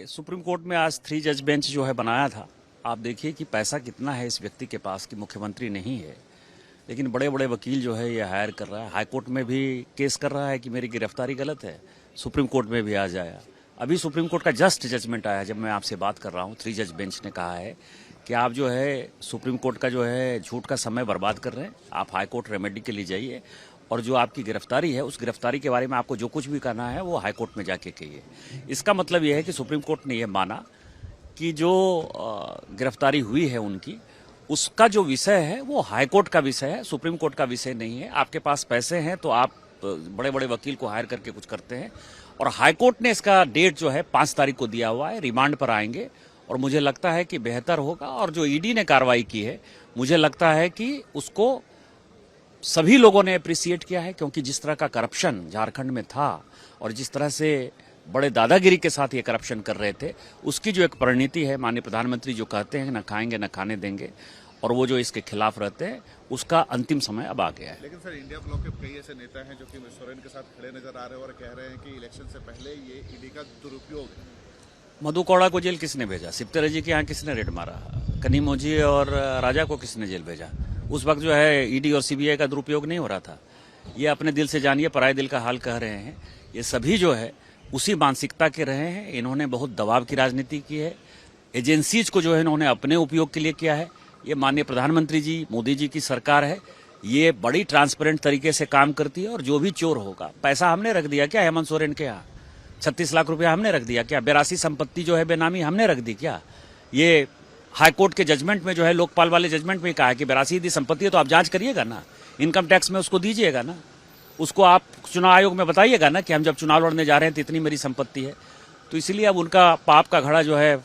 Supreme court में आज 3 जज बेंच जो है बनाया था। आप देखिए कि पैसा कितना है इस व्यक्ति के पास कि मुख्यमंत्री नहीं है, लेकिन बड़े बड़े वकील जो है ये हायर कर रहा है। हाई कोर्ट में भी केस कर रहा है कि मेरी गिरफ्तारी गलत है, सुप्रीम कोर्ट में भी आ जाया। अभी सुप्रीम कोर्ट का जस्ट जजमेंट आया जब मैं आपसे बात कर रहा हूँ। 3 जज बेंच ने कहा है कि आप जो है सुप्रीम कोर्ट का जो है झूठ का समय बर्बाद कर रहे हैं, आप हाई कोर्ट रेमेडी के लिए जाइए और जो आपकी गिरफ्तारी है उस गिरफ्तारी के बारे में आपको जो कुछ भी करना है वो हाई कोर्ट में जाके कहिए। इसका मतलब यह है कि सुप्रीम कोर्ट ने यह माना कि जो गिरफ्तारी हुई है उनकी, उसका जो विषय है वो हाई कोर्ट का विषय है, सुप्रीम कोर्ट का विषय नहीं है। आपके पास पैसे हैं तो आप बड़े बड़े वकील को हायर करके कुछ करते हैं, और हाई कोर्ट ने इसका डेट जो है 5 तारीख को दिया हुआ है, रिमांड पर आएंगे और मुझे लगता है कि बेहतर होगा। और जो ईडी ने कार्रवाई की है मुझे लगता है कि उसको सभी लोगों ने अप्रिशिएट किया है, क्योंकि जिस तरह का करप्शन झारखंड में था और जिस तरह से बड़े दादागिरी के साथ ये करप्शन कर रहे थे, उसकी जो एक परिणति है, माननीय प्रधानमंत्री जो कहते हैं न खाएंगे न खाने देंगे, और वो जो इसके खिलाफ रहते हैं, उसका अंतिम समय अब आ गया है। लेकिन सर, इंडिया ब्लॉक के कई ऐसे नेता हैं जो कि सोरेन के साथ खड़े नजर आ रहे हैं और कह रहे हैं कि इलेक्शन से पहले ये ईडी का दुरुपयोग है। मधु कौड़ा को जेल किसने भेजा? सिप्ते रजी के यहाँ किसने रेड मारा? कनीमोजी और राजा को किसने जेल भेजा? उस वक्त जो है ईडी और सीबीआई का दुरुपयोग नहीं हो रहा था। ये अपने दिल से जानिए, पराये दिल का हाल कह रहे हैं। ये सभी जो है उसी मानसिकता के रहे हैं। इन्होंने बहुत दबाव की राजनीति की है, एजेंसीज को जो है इन्होंने अपने उपयोग के लिए किया है। ये माननीय प्रधानमंत्री जी, मोदी जी की सरकार है, ये बड़ी ट्रांसपेरेंट तरीके से काम करती है। और जो भी चोर होगा, पैसा हमने रख दिया क्या हेमंत सोरेन के यहाँ? 36 लाख रुपया हमने रख दिया क्या? 82 संपत्ति जो है बेनामी हमने रख दी क्या? ये हाईकोर्ट के जजमेंट में जो है, लोकपाल वाले जजमेंट में कहा है कि 82 संपत्ति है तो आप जांच करिएगा ना, इनकम टैक्स में उसको दीजिएगा ना, उसको आप चुनाव आयोग में बताइएगा ना कि हम जब चुनाव लड़ने जा रहे हैं तो इतनी मेरी संपत्ति है। तो इसलिए अब उनका पाप का घड़ा जो है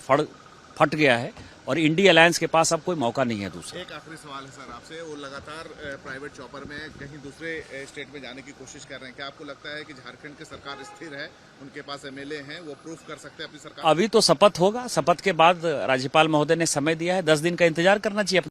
फट गया है और इंडिया अलायंस के पास अब कोई मौका नहीं है दूसरा। एक आखिरी सवाल है सर आपसे, वो लगातार प्राइवेट चॉपर में कहीं दूसरे स्टेट में जाने की कोशिश कर रहे हैं। क्या आपको लगता है कि झारखंड की सरकार स्थिर है, उनके पास एमएलए हैं, वो प्रूफ कर सकते हैं अपनी सरकार? अभी तो शपथ होगा, शपथ के बाद राज्यपाल महोदय ने समय दिया है, 10 दिन का इंतजार करना चाहिए।